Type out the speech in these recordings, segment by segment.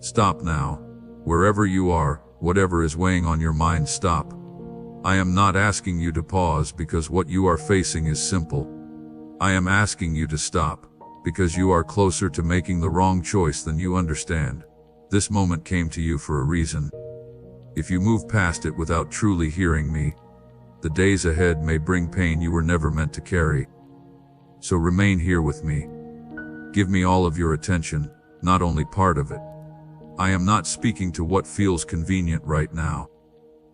Stop now. Wherever you are, whatever is weighing on your mind, stop. I am not asking you to pause because what you are facing is simple. I am asking you to stop because you are closer to making the wrong choice than you understand. This moment came to you for a reason. If you move past it without truly hearing me, the days ahead may bring pain you were never meant to carry. So remain here with me. Give me all of your attention, not only part of it. I am not speaking to what feels convenient right now.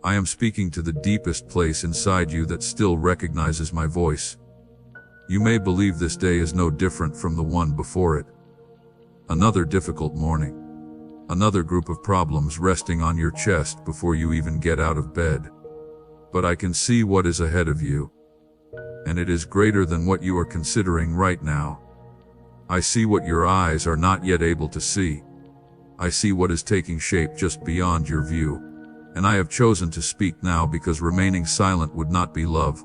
I am speaking to the deepest place inside you that still recognizes my voice. You may believe this day is no different from the one before it. Another difficult morning. Another group of problems resting on your chest before you even get out of bed. But I can see what is ahead of you. And it is greater than what you are considering right now. I see what your eyes are not yet able to see. I see what is taking shape just beyond your view. And I have chosen to speak now because remaining silent would not be love.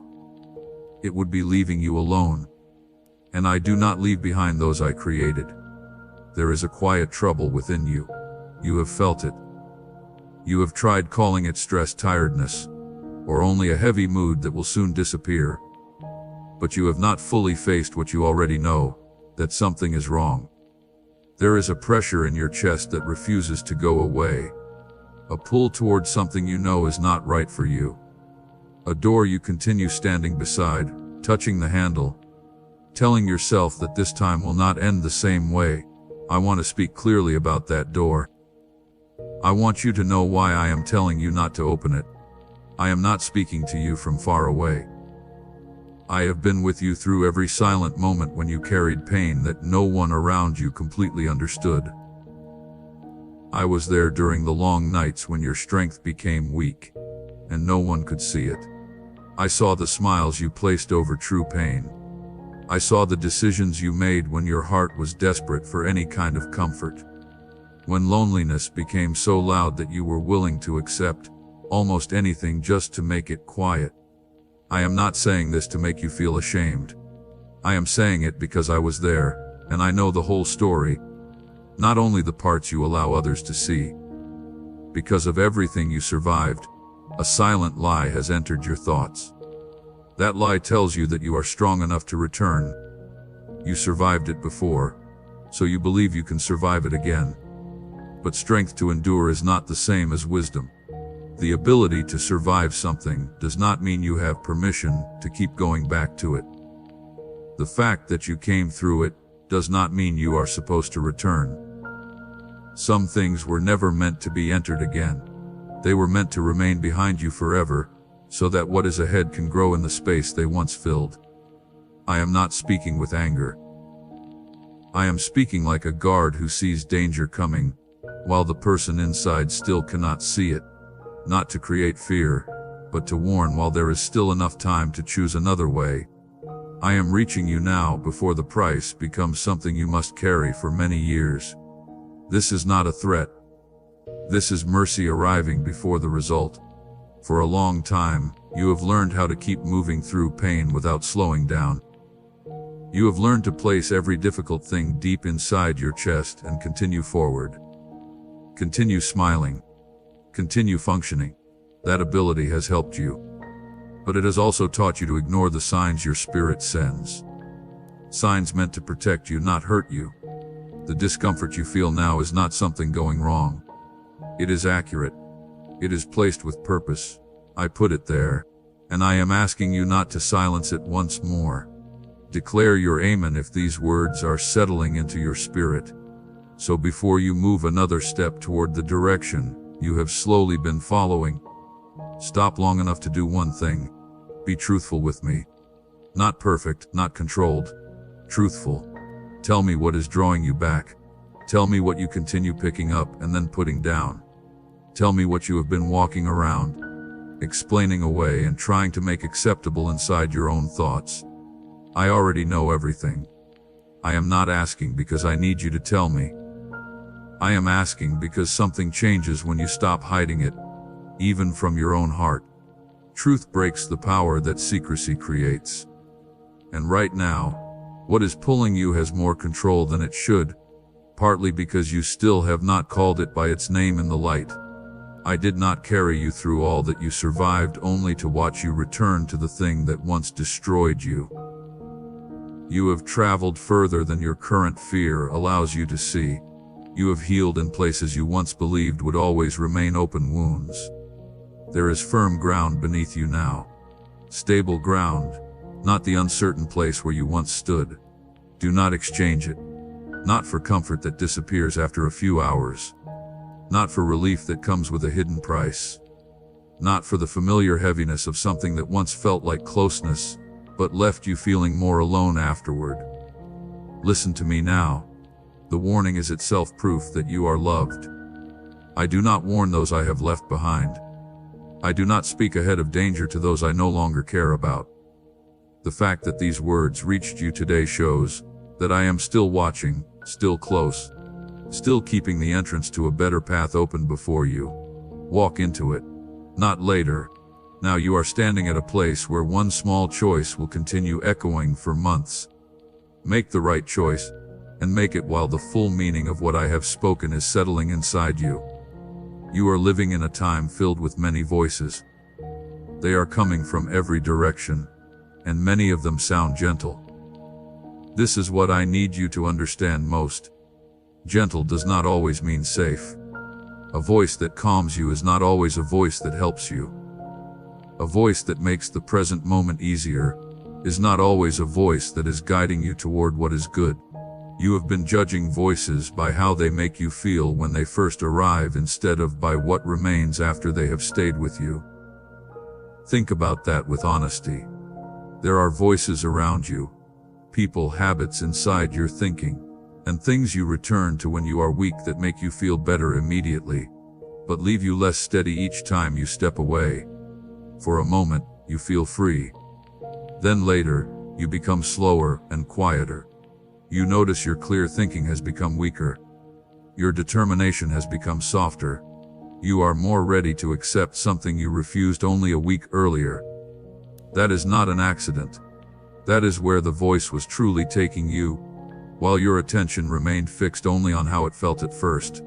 It would be leaving you alone. And I do not leave behind those I created. There is a quiet trouble within you. You have felt it. You have tried calling it stress, tiredness, or only a heavy mood that will soon disappear. But you have not fully faced what you already know, that something is wrong. There is a pressure in your chest that refuses to go away. A pull towards something you know is not right for you. A door you continue standing beside, touching the handle, telling yourself that this time will not end the same way. I want to speak clearly about that door. I want you to know why I am telling you not to open it. I am not speaking to you from far away. I have been with you through every silent moment when you carried pain that no one around you completely understood. I was there during the long nights when your strength became weak, and no one could see it. I saw the smiles you placed over true pain. I saw the decisions you made when your heart was desperate for any kind of comfort. When loneliness became so loud that you were willing to accept almost anything just to make it quiet. I am not saying this to make you feel ashamed. I am saying it because I was there, and I know the whole story, not only the parts you allow others to see. Because of everything you survived, a silent lie has entered your thoughts. That lie tells you that you are strong enough to return. You survived it before, so you believe you can survive it again. But strength to endure is not the same as wisdom. The ability to survive something does not mean you have permission to keep going back to it. The fact that you came through it does not mean you are supposed to return. Some things were never meant to be entered again. They were meant to remain behind you forever, so that what is ahead can grow in the space they once filled. I am not speaking with anger. I am speaking like a guard who sees danger coming, while the person inside still cannot see it. Not to create fear, but to warn while there is still enough time to choose another way. I am reaching you now before the price becomes something you must carry for many years. This is not a threat. This is mercy arriving before the result. For a long time, you have learned how to keep moving through pain without slowing down. You have learned to place every difficult thing deep inside your chest and continue forward. Continue smiling. Continue functioning. That ability has helped you. But it has also taught you to ignore the signs your spirit sends. Signs meant to protect you, not hurt you. The discomfort you feel now is not something going wrong. It is accurate. It is placed with purpose. I put it there. And I am asking you not to silence it once more. Declare your amen if these words are settling into your spirit. So before you move another step toward the direction you have slowly been following, stop long enough to do one thing. Be truthful with me. Not perfect, not controlled. Truthful. Tell me what is drawing you back. Tell me what you continue picking up and then putting down. Tell me what you have been walking around, explaining away and trying to make acceptable inside your own thoughts. I already know everything. I am not asking because I need you to tell me. I am asking because something changes when you stop hiding it, even from your own heart. Truth breaks the power that secrecy creates. And right now, what is pulling you has more control than it should. partly because you still have not called it by its name in the light. I did not carry you through all that you survived only to watch you return to the thing that once destroyed you. You have traveled further than your current fear allows you to see. You have healed in places you once believed would always remain open wounds. There is firm ground beneath you now. Stable ground, not the uncertain place where you once stood. Do not exchange it. Not for comfort that disappears after a few hours. Not for relief that comes with a hidden price. Not for the familiar heaviness of something that once felt like closeness, but left you feeling more alone afterward. Listen to me now. The warning is itself proof that you are loved. I do not warn those I have left behind. I do not speak ahead of danger to those I no longer care about. The fact that these words reached you today shows that I am still watching, still close, still keeping the entrance to a better path open before you. Walk into it. Not later. Now you are standing at a place where one small choice will continue echoing for months. Make the right choice, and make it while the full meaning of what I have spoken is settling inside you. You are living in a time filled with many voices. They are coming from every direction, and many of them sound gentle. This is what I need you to understand most. Gentle does not always mean safe. A voice that calms you is not always a voice that helps you. A voice that makes the present moment easier is not always a voice that is guiding you toward what is good. You have been judging voices by how they make you feel when they first arrive instead of by what remains after they have stayed with you. Think about that with honesty. There are voices around you, people, habits inside your thinking, and things you return to when you are weak that make you feel better immediately, but leave you less steady each time you step away. For a moment, you feel free. Then later, you become slower and quieter. You notice your clear thinking has become weaker. Your determination has become softer. You are more ready to accept something you refused only a week earlier. That is not an accident. That is where the voice was truly taking you, while your attention remained fixed only on how it felt at first.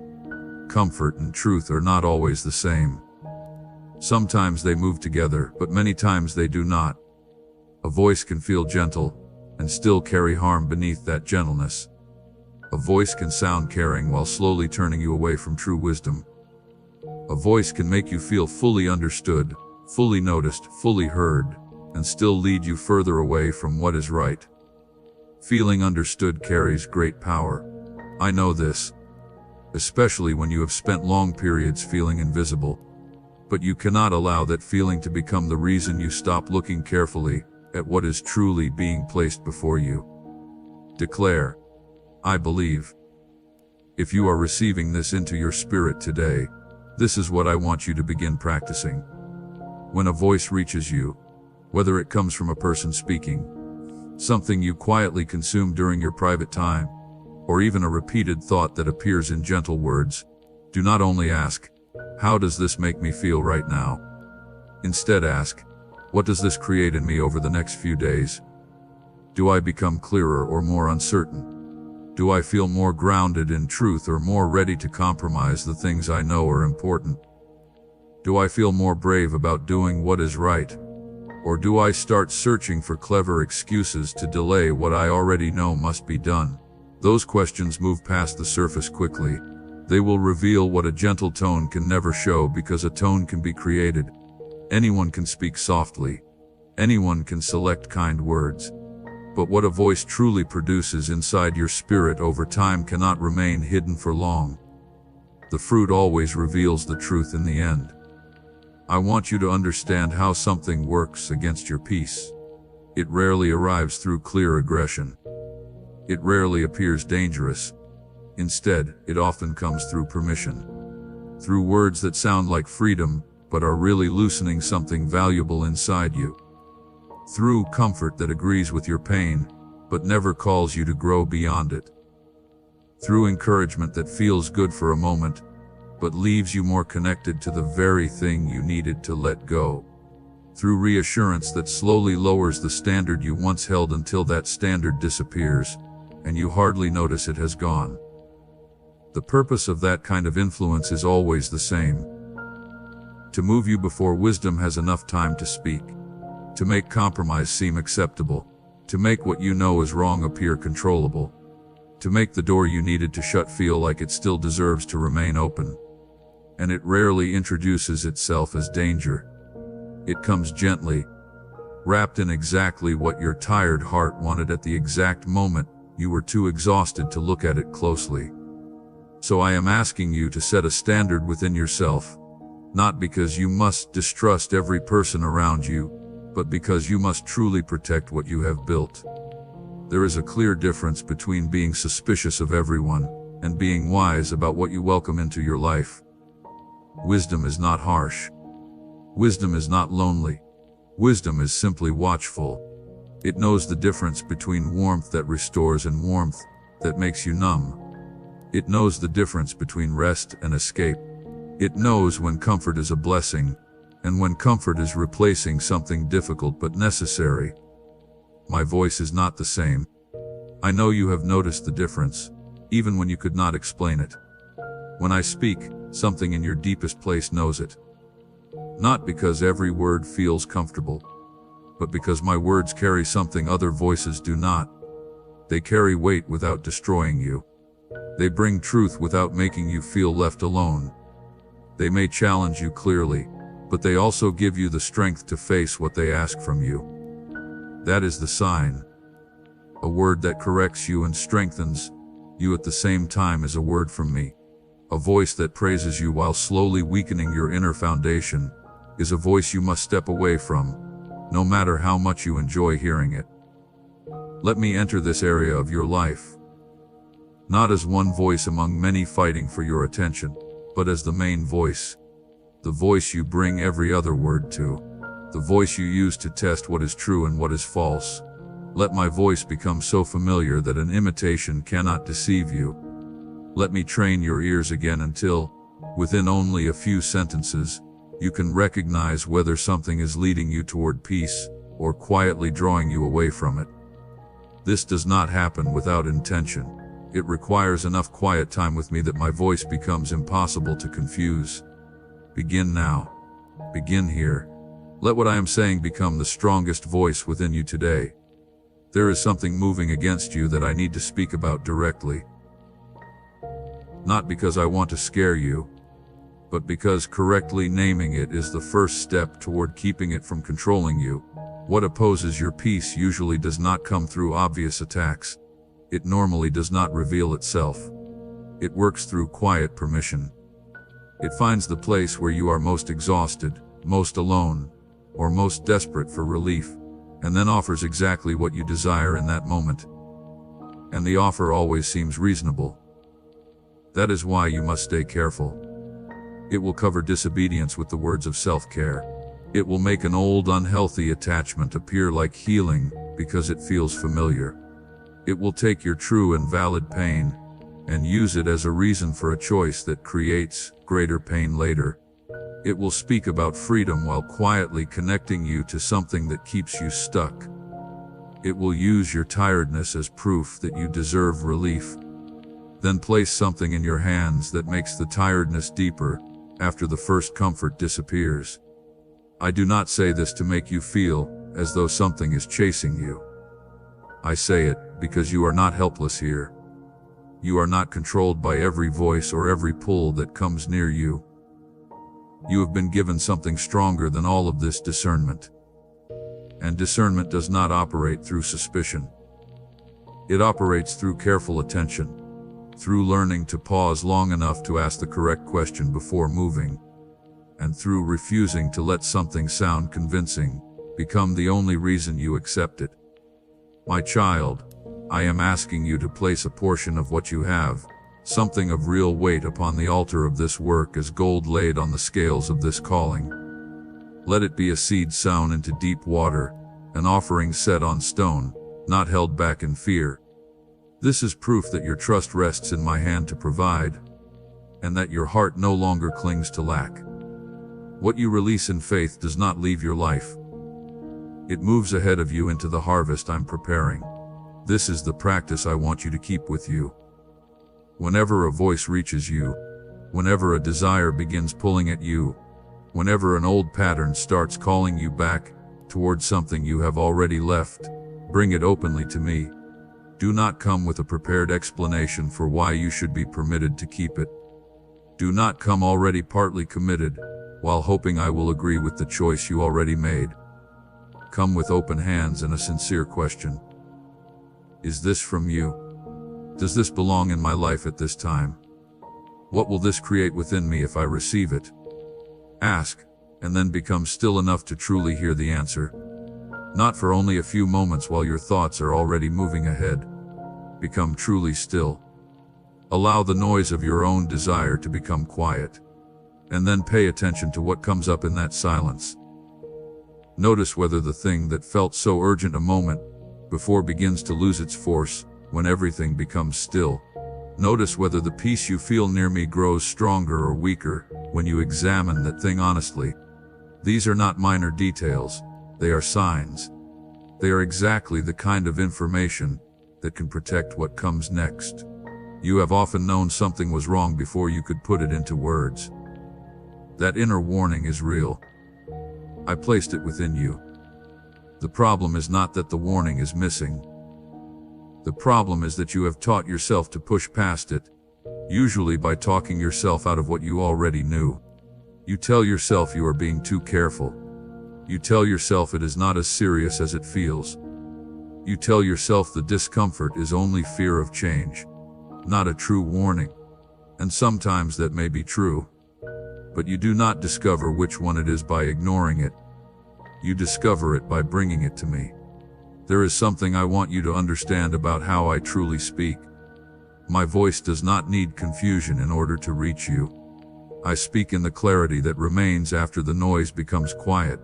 Comfort and truth are not always the same. Sometimes they move together, but many times they do not. A voice can feel gentle, and still carry harm beneath that gentleness. A voice can sound caring while slowly turning you away from true wisdom. A voice can make you feel fully understood, fully noticed, fully heard, and still lead you further away from what is right. Feeling understood carries great power. I know this, especially when you have spent long periods feeling invisible. But you cannot allow that feeling to become the reason you stop looking carefully at what is truly being placed before you. Declare, I believe. If you are receiving this into your spirit today, this is what I want you to begin practicing. When a voice reaches you, whether it comes from a person speaking, something you quietly consume during your private time, or even a repeated thought that appears in gentle words, do not only ask, how does this make me feel right now? Instead ask, what does this create in me over the next few days? Do I become clearer or more uncertain? Do I feel more grounded in truth or more ready to compromise the things I know are important? Do I feel more brave about doing what is right? Or do I start searching for clever excuses to delay what I already know must be done? Those questions move past the surface quickly. They will reveal what a gentle tone can never show, because a tone can be created. Anyone can speak softly. Anyone can select kind words. But what a voice truly produces inside your spirit over time cannot remain hidden for long. The fruit always reveals the truth in the end. I want you to understand how something works against your peace. It rarely arrives through clear aggression. It rarely appears dangerous. Instead, it often comes through permission. Through words that sound like freedom, but are really loosening something valuable inside you. Through comfort that agrees with your pain, but never calls you to grow beyond it. Through encouragement that feels good for a moment, but leaves you more connected to the very thing you needed to let go. Through reassurance that slowly lowers the standard you once held until that standard disappears, and you hardly notice it has gone. The purpose of that kind of influence is always the same: to move you before wisdom has enough time to speak, to make compromise seem acceptable, to make what you know is wrong appear controllable, to make the door you needed to shut feel like it still deserves to remain open. And it rarely introduces itself as danger. It comes gently, wrapped in exactly what your tired heart wanted at the exact moment you were too exhausted to look at it closely. So I am asking you to set a standard within yourself, not because you must distrust every person around you, but because you must truly protect what you have built. There is a clear difference between being suspicious of everyone and being wise about what you welcome into your life. Wisdom is not harsh. Wisdom is not lonely. Wisdom is simply watchful. It knows the difference between warmth that restores and warmth that makes you numb. It knows the difference between rest and escape. It knows when comfort is a blessing, and when comfort is replacing something difficult but necessary. My voice is not the same. I know you have noticed the difference, even when you could not explain it. When I speak, something in your deepest place knows it. Not because every word feels comfortable, but because my words carry something other voices do not. They carry weight without destroying you. They bring truth without making you feel left alone. They may challenge you clearly, but they also give you the strength to face what they ask from you. That is the sign. A word that corrects you and strengthens you at the same time is a word from me. A voice that praises you while slowly weakening your inner foundation is a voice you must step away from, no matter how much you enjoy hearing it. Let me enter this area of your life, not as one voice among many fighting for your attention, but as the main voice. The voice you bring every other word to. The voice you use to test what is true and what is false. Let my voice become so familiar that an imitation cannot deceive you. Let me train your ears again until, within only a few sentences, you can recognize whether something is leading you toward peace or quietly drawing you away from it. This does not happen without intention. It requires enough quiet time with me that my voice becomes impossible to confuse. Begin now. Begin here. Let what I am saying become the strongest voice within you today. There is something moving against you that I need to speak about directly. Not because I want to scare you, but because correctly naming it is the first step toward keeping it from controlling you. What opposes your peace usually does not come through obvious attacks. It normally does not reveal itself. It works through quiet permission. It finds the place where you are most exhausted, most alone, or most desperate for relief, and then offers exactly what you desire in that moment. And the offer always seems reasonable. That is why you must stay careful. It will cover disobedience with the words of self-care. It will make an old unhealthy attachment appear like healing because it feels familiar. It will take your true and valid pain and use it as a reason for a choice that creates greater pain later. It will speak about freedom while quietly connecting you to something that keeps you stuck. It will use your tiredness as proof that you deserve relief. Then place something in your hands that makes the tiredness deeper after the first comfort disappears. I do not say this to make you feel as though something is chasing you. I say it because you are not helpless here. You are not controlled by every voice or every pull that comes near you. You have been given something stronger than all of this: discernment. And discernment does not operate through suspicion. It operates through careful attention, through learning to pause long enough to ask the correct question before moving, and through refusing to let something sound convincing become the only reason you accept it. My child, I am asking you to place a portion of what you have, something of real weight, upon the altar of this work as gold laid on the scales of this calling. Let it be a seed sown into deep water, an offering set on stone, not held back in fear. This is proof that your trust rests in my hand to provide, and that your heart no longer clings to lack. What you release in faith does not leave your life. It moves ahead of you into the harvest I'm preparing. This is the practice I want you to keep with you. Whenever a voice reaches you, whenever a desire begins pulling at you, whenever an old pattern starts calling you back towards something you have already left, bring it openly to me. Do not come with a prepared explanation for why you should be permitted to keep it. Do not come already partly committed, while hoping I will agree with the choice you already made. Come with open hands and a sincere question. Is this from you? Does this belong in my life at this time? What will this create within me if I receive it? Ask, and then become still enough to truly hear the answer. Not for only a few moments while your thoughts are already moving ahead. Become truly still. Allow the noise of your own desire to become quiet. And then pay attention to what comes up in that silence. Notice whether the thing that felt so urgent a moment before begins to lose its force when everything becomes still. Notice whether the peace you feel near me grows stronger or weaker when you examine that thing honestly. These are not minor details, they are signs. They are exactly the kind of information that can protect what comes next. You have often known something was wrong before you could put it into words. That inner warning is real. I placed it within you. The problem is not that the warning is missing. The problem is that you have taught yourself to push past it, usually by talking yourself out of what you already knew. You tell yourself you are being too careful. You tell yourself it is not as serious as it feels. You tell yourself the discomfort is only fear of change, not a true warning. And sometimes that may be true. But you do not discover which one it is by ignoring it. You discover it by bringing it to me. There is something I want you to understand about how I truly speak. My voice does not need confusion in order to reach you. I speak in the clarity that remains after the noise becomes quiet.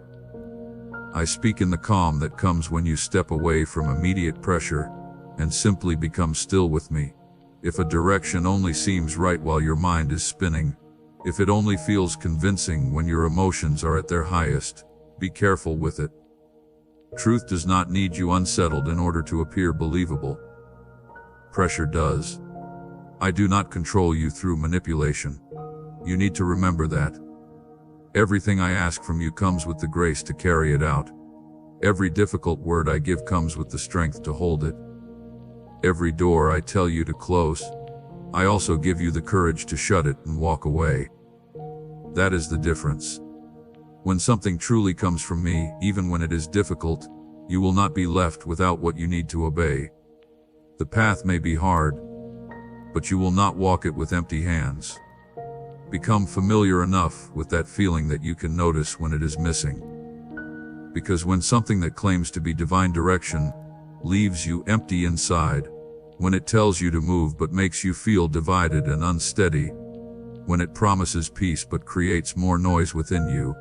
I speak in the calm that comes when you step away from immediate pressure and simply become still with me. If a direction only seems right while your mind is spinning, if it only feels convincing when your emotions are at their highest, be careful with it. Truth does not need you unsettled in order to appear believable. Pressure does. I do not control you through manipulation. You need to remember that. Everything I ask from you comes with the grace to carry it out. Every difficult word I give comes with the strength to hold it. Every door I tell you to close, I also give you the courage to shut it and walk away. That is the difference. When something truly comes from me, even when it is difficult, you will not be left without what you need to obey. The path may be hard, but you will not walk it with empty hands. Become familiar enough with that feeling that you can notice when it is missing. Because when something that claims to be divine direction leaves you empty inside, when it tells you to move but makes you feel divided and unsteady, when it promises peace but creates more noise within you,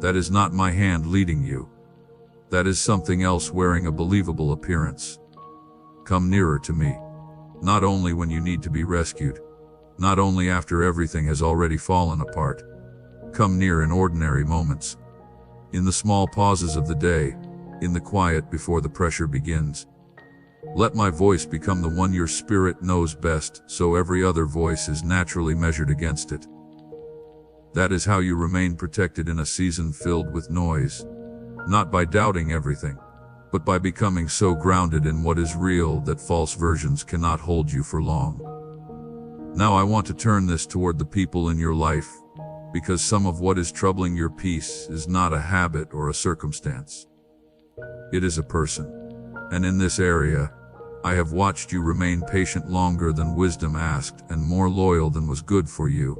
that is not my hand leading you. That is something else wearing a believable appearance. Come nearer to me. Not only when you need to be rescued. Not only after everything has already fallen apart. Come near in ordinary moments. In the small pauses of the day. In the quiet before the pressure begins. Let my voice become the one your spirit knows best, so every other voice is naturally measured against it. That is how you remain protected in a season filled with noise. Not by doubting everything, but by becoming so grounded in what is real that false versions cannot hold you for long. Now I want to turn this toward the people in your life, because some of what is troubling your peace is not a habit or a circumstance. It is a person. And in this area, I have watched you remain patient longer than wisdom asked and more loyal than was good for you.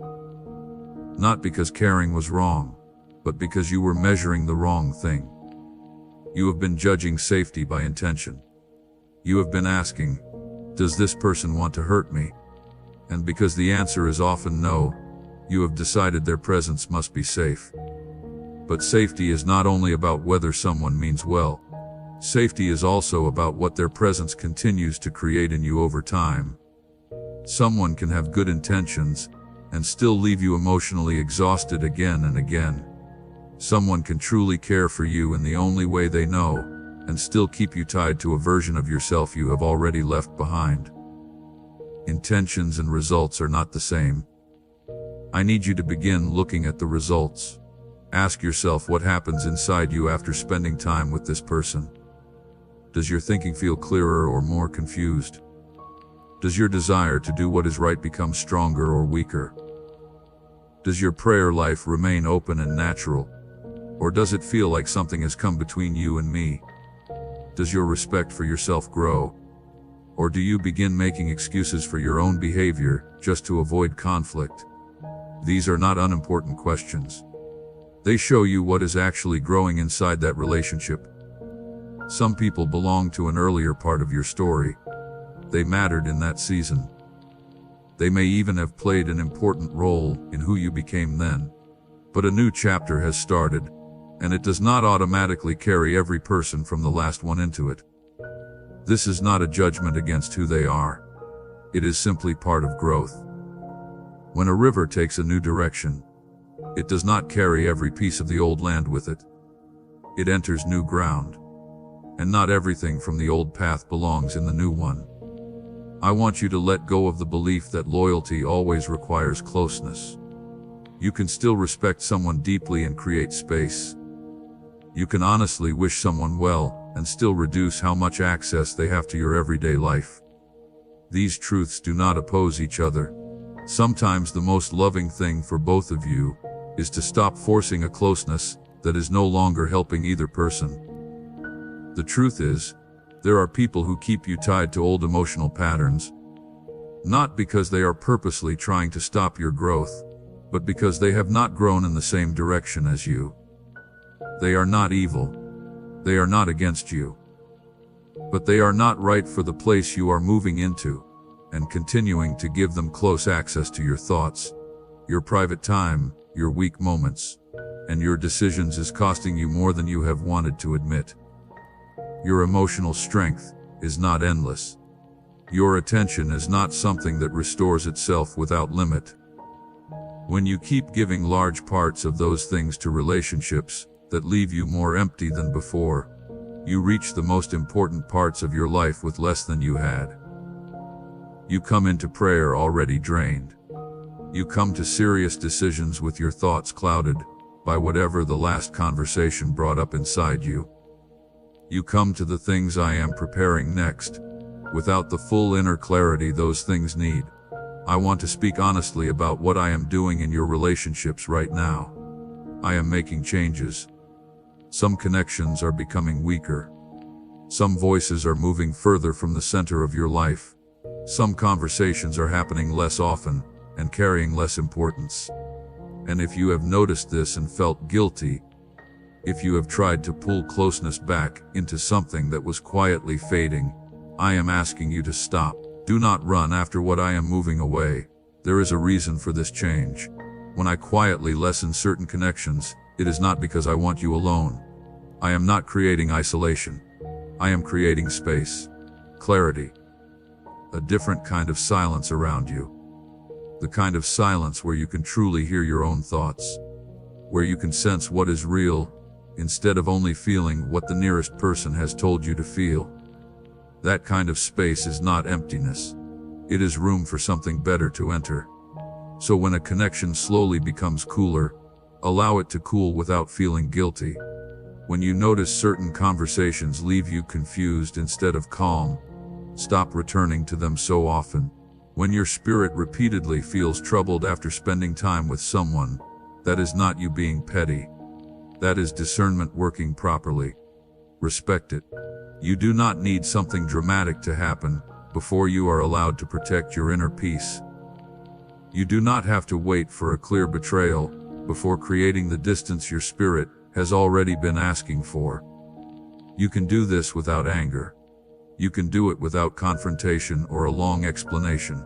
Not because caring was wrong, but because you were measuring the wrong thing. You have been judging safety by intention. You have been asking, does this person want to hurt me? And because the answer is often no, you have decided their presence must be safe. But safety is not only about whether someone means well. Safety is also about what their presence continues to create in you over time. Someone can have good intentions and still leave you emotionally exhausted again and again. Someone can truly care for you in the only way they know and still keep you tied to a version of yourself you have already left behind. Intentions and results are not the same. I need you to begin looking at the results. Ask yourself what happens inside you after spending time with this person. Does your thinking feel clearer or more confused? Does your desire to do what is right become stronger or weaker? Does your prayer life remain open and natural? Or does it feel like something has come between you and me? Does your respect for yourself grow? Or do you begin making excuses for your own behavior just to avoid conflict? These are not unimportant questions. They show you what is actually growing inside that relationship. Some people belong to an earlier part of your story. They mattered in that season. They may even have played an important role in who you became then. But a new chapter has started, and it does not automatically carry every person from the last one into it. This is not a judgment against who they are. It is simply part of growth. When a river takes a new direction, it does not carry every piece of the old land with it. It enters new ground, and not everything from the old path belongs in the new one. I want you to let go of the belief that loyalty always requires closeness. You can still respect someone deeply and create space. You can honestly wish someone well and still reduce how much access they have to your everyday life. These truths do not oppose each other. Sometimes the most loving thing for both of you is to stop forcing a closeness that is no longer helping either person. The truth is, there are people who keep you tied to old emotional patterns, not because they are purposely trying to stop your growth, but because they have not grown in the same direction as you. They are not evil. They are not against you. But they are not right for the place you are moving into, and continuing to give them close access to your thoughts, your private time, your weak moments, and your decisions is costing you more than you have wanted to admit. Your emotional strength is not endless. Your attention is not something that restores itself without limit. When you keep giving large parts of those things to relationships that leave you more empty than before, you reach the most important parts of your life with less than you had. You come into prayer already drained. You come to serious decisions with your thoughts clouded by whatever the last conversation brought up inside you. You come to the things I am preparing next, without the full inner clarity those things need. I want to speak honestly about what I am doing in your relationships right now. I am making changes. Some connections are becoming weaker. Some voices are moving further from the center of your life. Some conversations are happening less often and carrying less importance. And if you have noticed this and felt guilty, if you have tried to pull closeness back into something that was quietly fading, I am asking you to stop. Do not run after what I am moving away. There is a reason for this change. When I quietly lessen certain connections, it is not because I want you alone. I am not creating isolation. I am creating space, clarity, a different kind of silence around you. The kind of silence where you can truly hear your own thoughts, where you can sense what is real, instead of only feeling what the nearest person has told you to feel. That kind of space is not emptiness. It is room for something better to enter. So when a connection slowly becomes cooler, allow it to cool without feeling guilty. When you notice certain conversations leave you confused instead of calm, stop returning to them so often. When your spirit repeatedly feels troubled after spending time with someone, that is not you being petty. That is discernment working properly. Respect it. You do not need something dramatic to happen before you are allowed to protect your inner peace. You do not have to wait for a clear betrayal before creating the distance your spirit has already been asking for. You can do this without anger. You can do it without confrontation or a long explanation.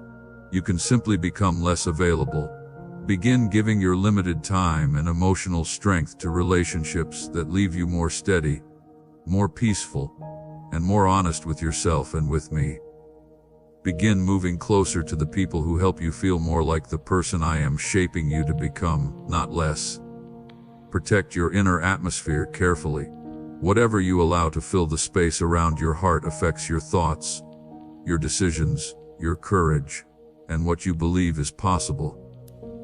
You can simply become less available. Begin giving your limited time and emotional strength to relationships that leave you more steady, more peaceful, and more honest with yourself and with me. Begin moving closer to the people who help you feel more like the person I am shaping you to become, not less. Protect your inner atmosphere carefully. Whatever you allow to fill the space around your heart affects your thoughts, your decisions, your courage, and what you believe is possible.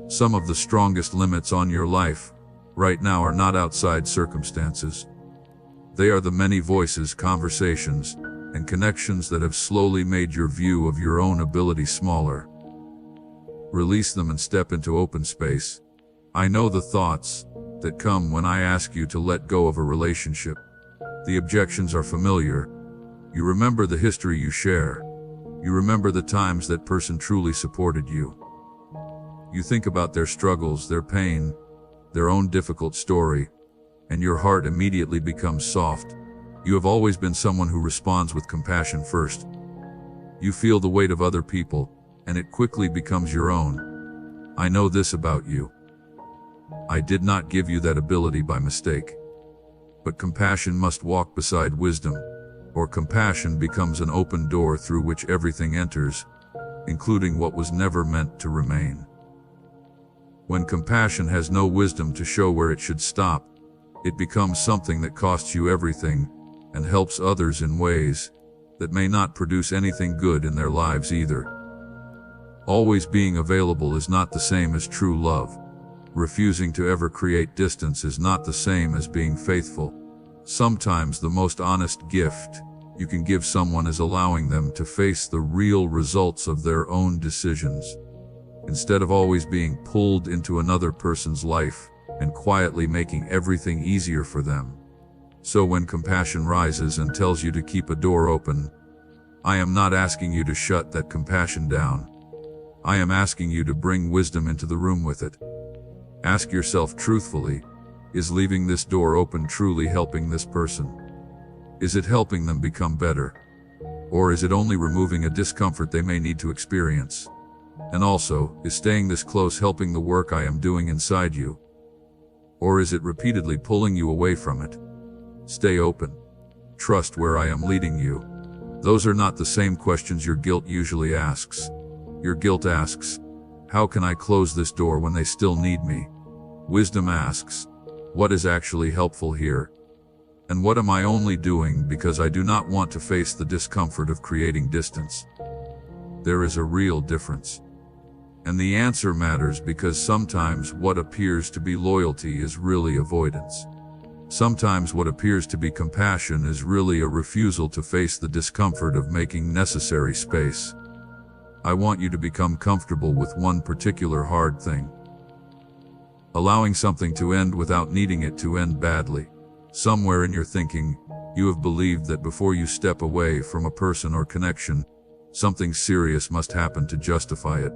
Some of the strongest limits on your life right now are not outside circumstances. They are the many voices, conversations, and connections that have slowly made your view of your own ability smaller. Release them and step into open space. I know the thoughts that come when I ask you to let go of a relationship. The objections are familiar. You remember the history you share. You remember the times that person truly supported you. You think about their struggles, their pain, their own difficult story, and your heart immediately becomes soft. You have always been someone who responds with compassion first. You feel the weight of other people, and it quickly becomes your own. I know this about you. I did not give you that ability by mistake. But compassion must walk beside wisdom, or compassion becomes an open door through which everything enters, including what was never meant to remain. When compassion has no wisdom to show where it should stop, it becomes something that costs you everything and helps others in ways that may not produce anything good in their lives either. Always being available is not the same as true love. Refusing to ever create distance is not the same as being faithful. Sometimes the most honest gift you can give someone is allowing them to face the real results of their own decisions, instead of always being pulled into another person's life and quietly making everything easier for them. So when compassion rises and tells you to keep a door open, I am not asking you to shut that compassion down. I am asking you to bring wisdom into the room with it. Ask yourself truthfully, is leaving this door open truly helping this person? Is it helping them become better? Or is it only removing a discomfort they may need to experience? And also, is staying this close helping the work I am doing inside you? Or is it repeatedly pulling you away from it? Stay open. Trust where I am leading you. Those are not the same questions your guilt usually asks. Your guilt asks, how can I close this door when they still need me? Wisdom asks, what is actually helpful here? And what am I only doing because I do not want to face the discomfort of creating distance? There is a real difference. And the answer matters because sometimes what appears to be loyalty is really avoidance. Sometimes what appears to be compassion is really a refusal to face the discomfort of making necessary space. I want you to become comfortable with one particular hard thing. Allowing something to end without needing it to end badly. Somewhere in your thinking, you have believed that before you step away from a person or connection, something serious must happen to justify it.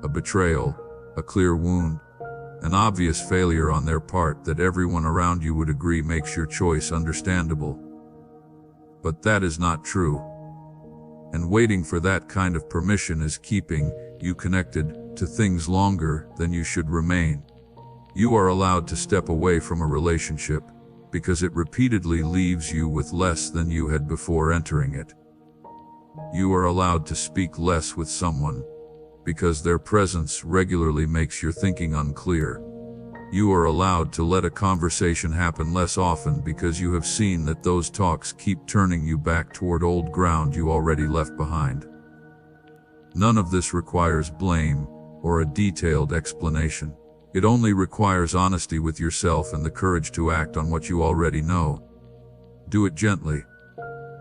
A betrayal, a clear wound, an obvious failure on their part that everyone around you would agree makes your choice understandable. But that is not true. And waiting for that kind of permission is keeping you connected to things longer than you should remain. You are allowed to step away from a relationship because it repeatedly leaves you with less than you had before entering it. You are allowed to speak less with someone because their presence regularly makes your thinking unclear. You are allowed to let a conversation happen less often because you have seen that those talks keep turning you back toward old ground you already left behind. None of this requires blame or a detailed explanation. It only requires honesty with yourself and the courage to act on what you already know. Do it gently.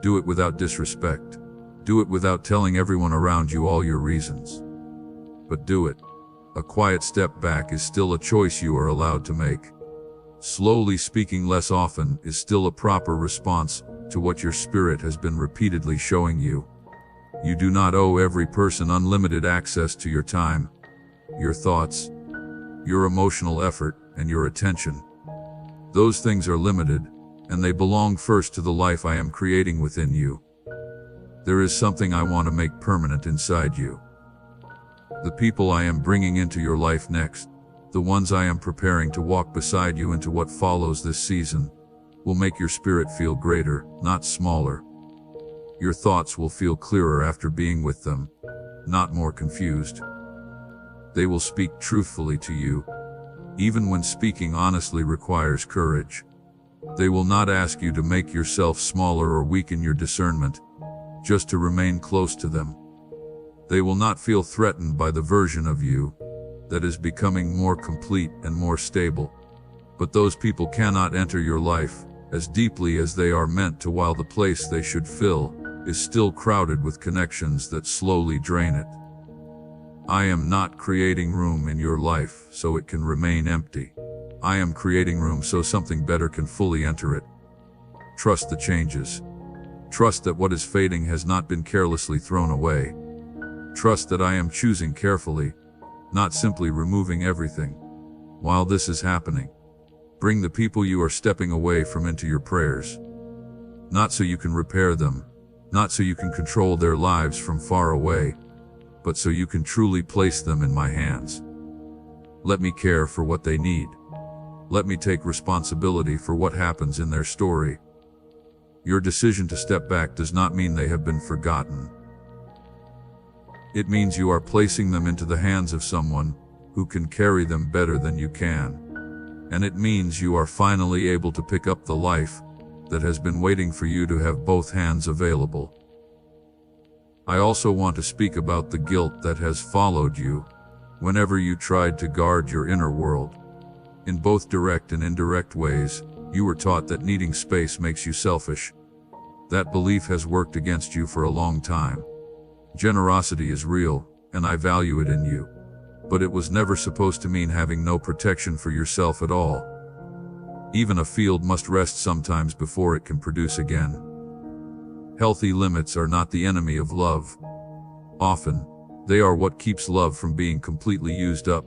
Do it without disrespect. Do it without telling everyone around you all your reasons. But do it. A quiet step back is still a choice you are allowed to make. Slowly speaking less often is still a proper response to what your spirit has been repeatedly showing you. You do not owe every person unlimited access to your time, your thoughts, your emotional effort, and your attention. Those things are limited, and they belong first to the life I am creating within you. There is something I want to make permanent inside you. The people I am bringing into your life next, the ones I am preparing to walk beside you into what follows this season, will make your spirit feel greater, not smaller. Your thoughts will feel clearer after being with them, not more confused. They will speak truthfully to you, even when speaking honestly requires courage. They will not ask you to make yourself smaller or weaken your discernment, just to remain close to them. They will not feel threatened by the version of you that is becoming more complete and more stable. But those people cannot enter your life as deeply as they are meant to, while the place they should fill is still crowded with connections that slowly drain it. I am not creating room in your life so it can remain empty. I am creating room so something better can fully enter it. Trust the changes. Trust that what is fading has not been carelessly thrown away. Trust that I am choosing carefully, not simply removing everything. While this is happening, bring the people you are stepping away from into your prayers. Not so you can repair them, not so you can control their lives from far away, but so you can truly place them in my hands. Let me care for what they need. Let me take responsibility for what happens in their story. Your decision to step back does not mean they have been forgotten. It means you are placing them into the hands of someone who can carry them better than you can. And it means you are finally able to pick up the life that has been waiting for you to have both hands available. I also want to speak about the guilt that has followed you whenever you tried to guard your inner world. In both direct and indirect ways, you were taught that needing space makes you selfish. That belief has worked against you for a long time. Generosity is real, and I value it in you. But it was never supposed to mean having no protection for yourself at all. Even a field must rest sometimes before it can produce again. Healthy limits are not the enemy of love. Often, they are what keeps love from being completely used up.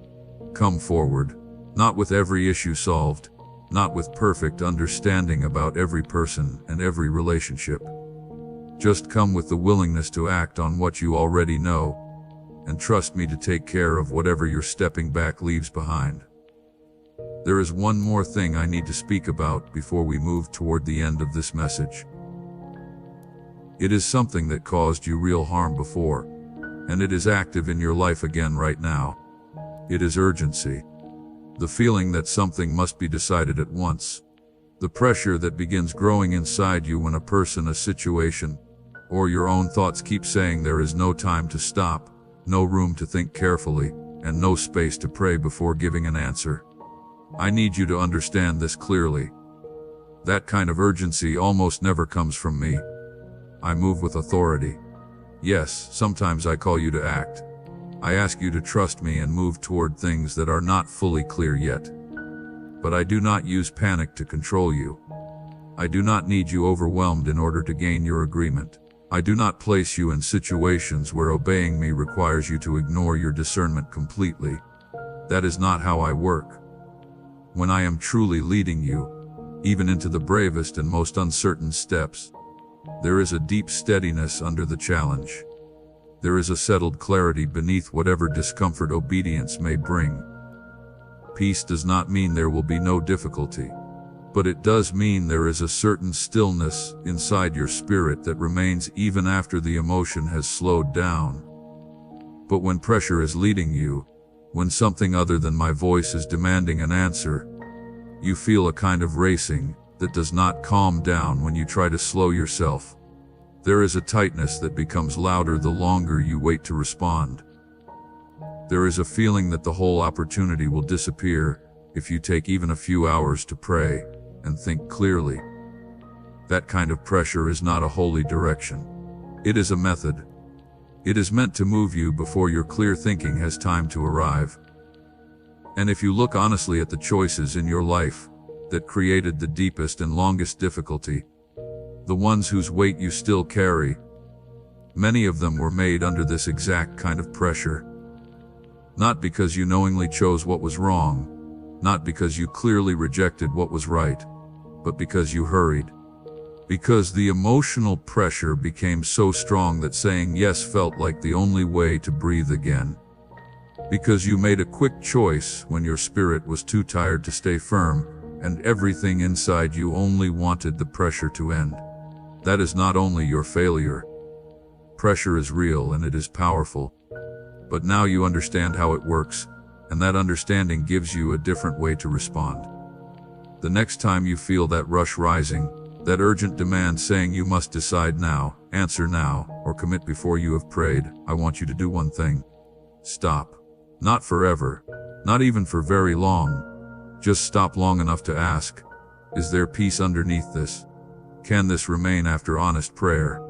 Come forward, not with every issue solved, not with perfect understanding about every person and every relationship. Just come with the willingness to act on what you already know, and trust me to take care of whatever your stepping back leaves behind. There is one more thing I need to speak about before we move toward the end of this message. It is something that caused you real harm before, and it is active in your life again right now. It is urgency. The feeling that something must be decided at once. The pressure that begins growing inside you when a person, a situation, or your own thoughts keep saying there is no time to stop, no room to think carefully, and no space to pray before giving an answer. I need you to understand this clearly. That kind of urgency almost never comes from me. I move with authority. Yes, sometimes I call you to act. I ask you to trust me and move toward things that are not fully clear yet. But I do not use panic to control you. I do not need you overwhelmed in order to gain your agreement. I do not place you in situations where obeying me requires you to ignore your discernment completely. That is not how I work. When I am truly leading you, even into the bravest and most uncertain steps, there is a deep steadiness under the challenge. There is a settled clarity beneath whatever discomfort obedience may bring. Peace does not mean there will be no difficulty, but it does mean there is a certain stillness inside your spirit that remains even after the emotion has slowed down. But when pressure is leading you, when something other than my voice is demanding an answer, you feel a kind of racing that does not calm down when you try to slow yourself. There is a tightness that becomes louder the longer you wait to respond. There is a feeling that the whole opportunity will disappear if you take even a few hours to pray and think clearly. That kind of pressure is not a holy direction. It is a method. It is meant to move you before your clear thinking has time to arrive. And if you look honestly at the choices in your life that created the deepest and longest difficulty, the ones whose weight you still carry, many of them were made under this exact kind of pressure. Not because you knowingly chose what was wrong, not because you clearly rejected what was right, but because you hurried. Because the emotional pressure became so strong that saying yes felt like the only way to breathe again. Because you made a quick choice when your spirit was too tired to stay firm, and everything inside you only wanted the pressure to end. That is not only your failure. Pressure is real and it is powerful. But now you understand how it works, and that understanding gives you a different way to respond. The next time you feel that rush rising, That urgent demand saying you must decide now, answer now, or commit before you have prayed. I want you to do one thing. Stop. Not forever. Not even for very long. Just stop long enough to ask, is there peace underneath this? Can this remain after honest prayer?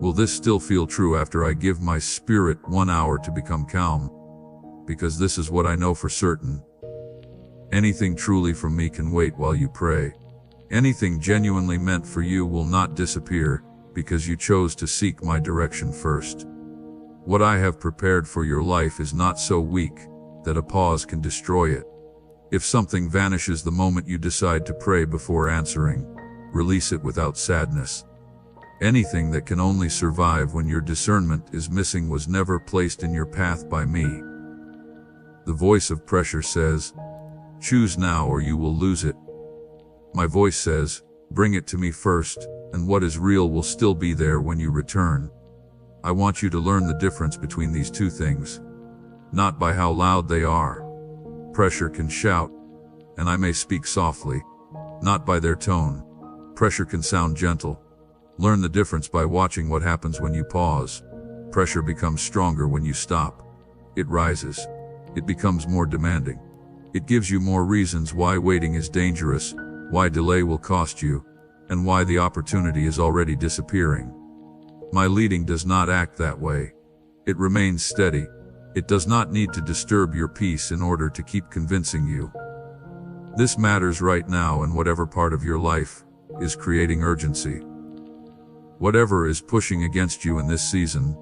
Will this still feel true after I give my spirit 1 hour to become calm? Because this is what I know for certain. Anything truly from me can wait while you pray. Anything genuinely meant for you will not disappear, because you chose to seek my direction first. What I have prepared for your life is not so weak that a pause can destroy it. If something vanishes the moment you decide to pray before answering, release it without sadness. Anything that can only survive when your discernment is missing was never placed in your path by me. The voice of pressure says, choose now or you will lose it. My voice says, bring it to me first, and what is real will still be there when you return. I want you to learn the difference between these two things. Not by how loud they are. Pressure can shout, and I may speak softly. Not by their tone. Pressure can sound gentle. Learn the difference by watching what happens when you pause. Pressure becomes stronger when you stop. It rises. It becomes more demanding. It gives you more reasons why waiting is dangerous, why delay will cost you, and why the opportunity is already disappearing. My leading does not act that way. It remains steady. It does not need to disturb your peace in order to keep convincing you. This matters right now, and whatever part of your life is creating urgency. Whatever is pushing against you in this season,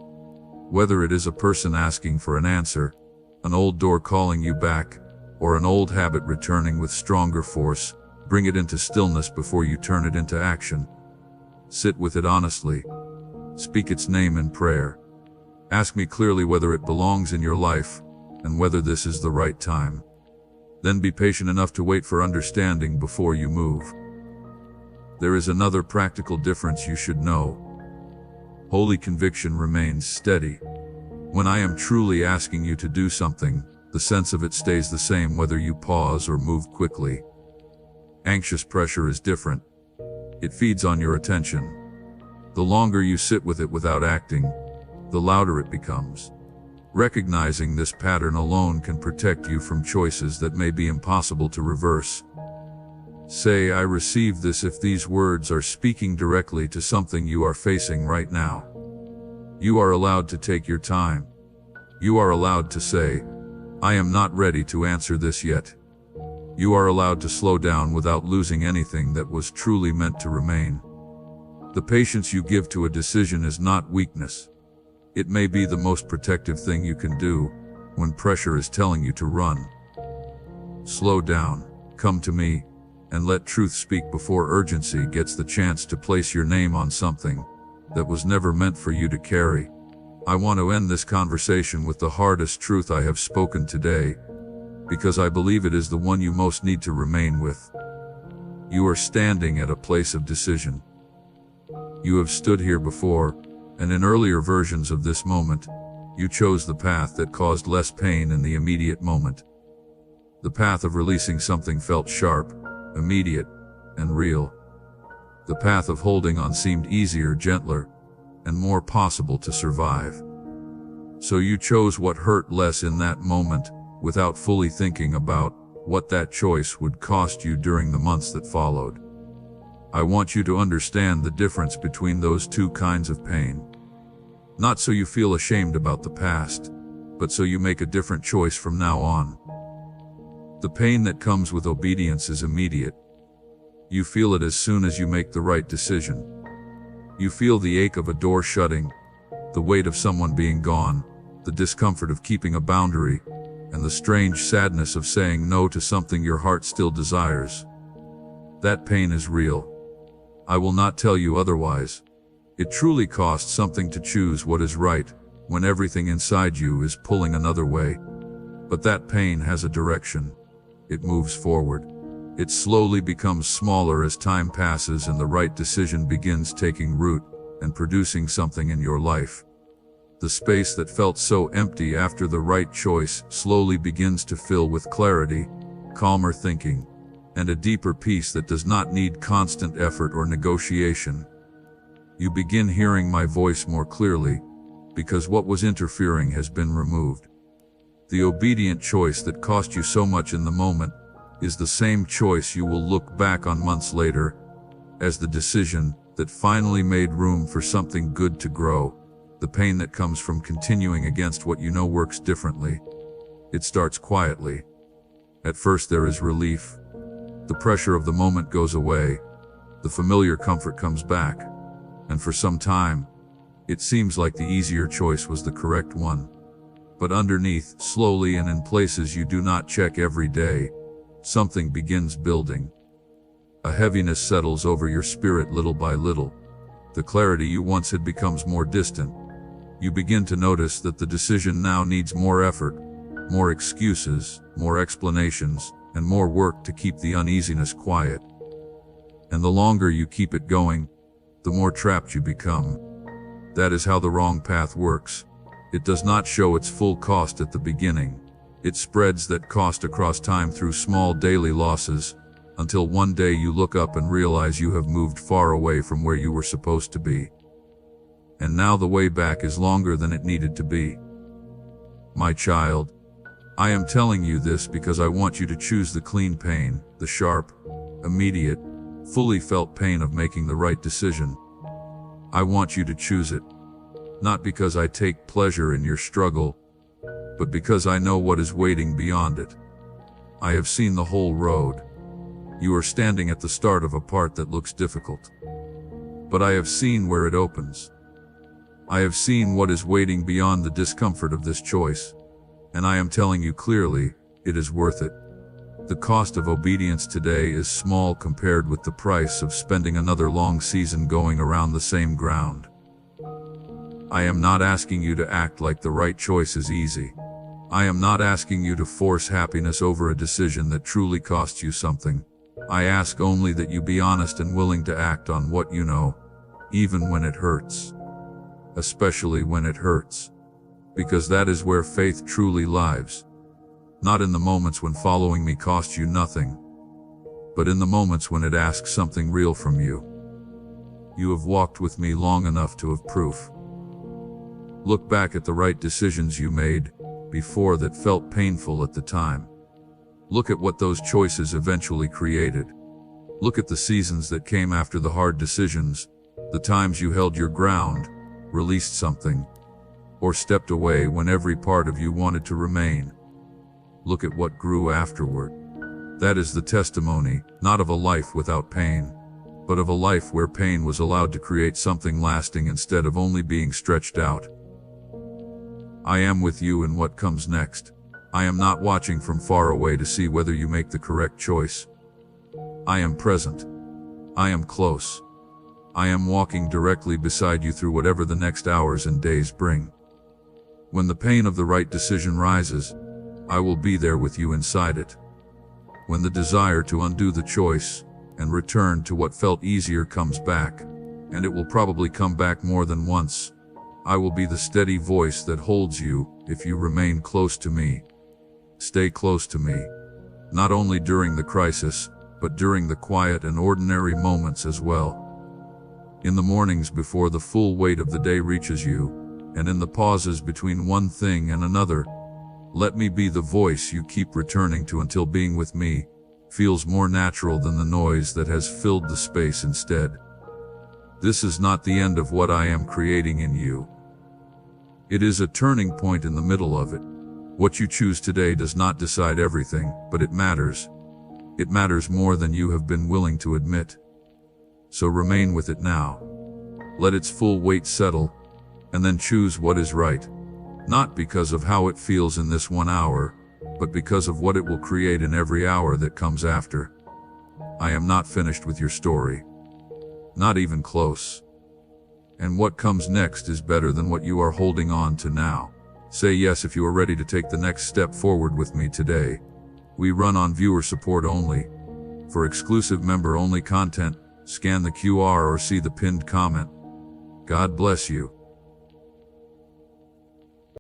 whether it is a person asking for an answer, an old door calling you back, or an old habit returning with stronger force, bring it into stillness before you turn it into action. Sit with it honestly. Speak its name in prayer. Ask me clearly whether it belongs in your life, and whether this is the right time. Then be patient enough to wait for understanding before you move. There is another practical difference you should know. Holy conviction remains steady. When I am truly asking you to do something, the sense of it stays the same whether you pause or move quickly. Anxious pressure is different. It feeds on your attention. The longer you sit with it without acting, the louder it becomes. Recognizing this pattern alone can protect you from choices that may be impossible to reverse. Say, I receive this if these words are speaking directly to something you are facing right now. You are allowed to take your time. You are allowed to say, I am not ready to answer this yet. You are allowed to slow down without losing anything that was truly meant to remain. The patience you give to a decision is not weakness. It may be the most protective thing you can do when pressure is telling you to run. Slow down, come to me, and let truth speak before urgency gets the chance to place your name on something that was never meant for you to carry. I want to end this conversation with the hardest truth I have spoken today, because I believe it is the one you most need to remain with. You are standing at a place of decision. You have stood here before, and in earlier versions of this moment, you chose the path that caused less pain in the immediate moment. The path of releasing something felt sharp, immediate, and real. The path of holding on seemed easier, gentler, and more possible to survive. So you chose what hurt less in that moment, without fully thinking about what that choice would cost you during the months that followed. I want you to understand the difference between those two kinds of pain. Not so you feel ashamed about the past, but so you make a different choice from now on. The pain that comes with obedience is immediate. You feel it as soon as you make the right decision. You feel the ache of a door shutting, the weight of someone being gone, the discomfort of keeping a boundary, and the strange sadness of saying no to something your heart still desires. That pain is real. I will not tell you otherwise. It truly costs something to choose what is right, when everything inside you is pulling another way. But that pain has a direction. It moves forward. It slowly becomes smaller as time passes and the right decision begins taking root and producing something in your life. The space that felt so empty after the right choice slowly begins to fill with clarity, calmer thinking, and a deeper peace that does not need constant effort or negotiation. You begin hearing my voice more clearly, because what was interfering has been removed. The obedient choice that cost you so much in the moment is the same choice you will look back on months later as the decision that finally made room for something good to grow. The pain that comes from continuing against what you know works differently. It starts quietly. At first there is relief. The pressure of the moment goes away. The familiar comfort comes back. And for some time, it seems like the easier choice was the correct one. But underneath, slowly and in places you do not check every day, something begins building. A heaviness settles over your spirit little by little. The clarity you once had becomes more distant. You begin to notice that the decision now needs more effort, more excuses, more explanations, and more work to keep the uneasiness quiet. And the longer you keep it going, the more trapped you become. That is how the wrong path works. It does not show its full cost at the beginning. It spreads that cost across time through small daily losses, until one day you look up and realize you have moved far away from where you were supposed to be. And now the way back is longer than it needed to be. My child, I am telling you this because I want you to choose the clean pain, the sharp, immediate, fully felt pain of making the right decision. I want you to choose it, not because I take pleasure in your struggle, but because I know what is waiting beyond it. I have seen the whole road. You are standing at the start of a part that looks difficult. But I have seen where it opens. I have seen what is waiting beyond the discomfort of this choice, and I am telling you clearly, it is worth it. The cost of obedience today is small compared with the price of spending another long season going around the same ground. I am not asking you to act like the right choice is easy. I am not asking you to force happiness over a decision that truly costs you something. I ask only that you be honest and willing to act on what you know, even when it hurts. Especially when it hurts. Because that is where faith truly lives. Not in the moments when following me costs you nothing, but in the moments when it asks something real from you. You have walked with me long enough to have proof. Look back at the right decisions you made before that felt painful at the time. Look at what those choices eventually created. Look at the seasons that came after the hard decisions, the times you held your ground, released something, or stepped away when every part of you wanted to remain. Look at what grew afterward. That is the testimony, not of a life without pain, but of a life where pain was allowed to create something lasting instead of only being stretched out. I am with you in what comes next. I am not watching from far away to see whether you make the correct choice. I am present. I am close. I am walking directly beside you through whatever the next hours and days bring. When the pain of the right decision rises, I will be there with you inside it. When the desire to undo the choice and return to what felt easier comes back, and it will probably come back more than once, I will be the steady voice that holds you if you remain close to me. Stay close to me, not only during the crisis, but during the quiet and ordinary moments as well. In the mornings before the full weight of the day reaches you, and in the pauses between one thing and another, let me be the voice you keep returning to until being with me feels more natural than the noise that has filled the space instead. This is not the end of what I am creating in you. It is a turning point in the middle of it. What you choose today does not decide everything, but it matters. It matters more than you have been willing to admit. So remain with it now. Let its full weight settle, and then choose what is right. Not because of how it feels in this 1 hour, but because of what it will create in every hour that comes after. I am not finished with your story. Not even close. And what comes next is better than what you are holding on to now. Say yes if you are ready to take the next step forward with me today. We run on viewer support only. For exclusive member-only content, scan the QR or see the pinned comment. God bless you.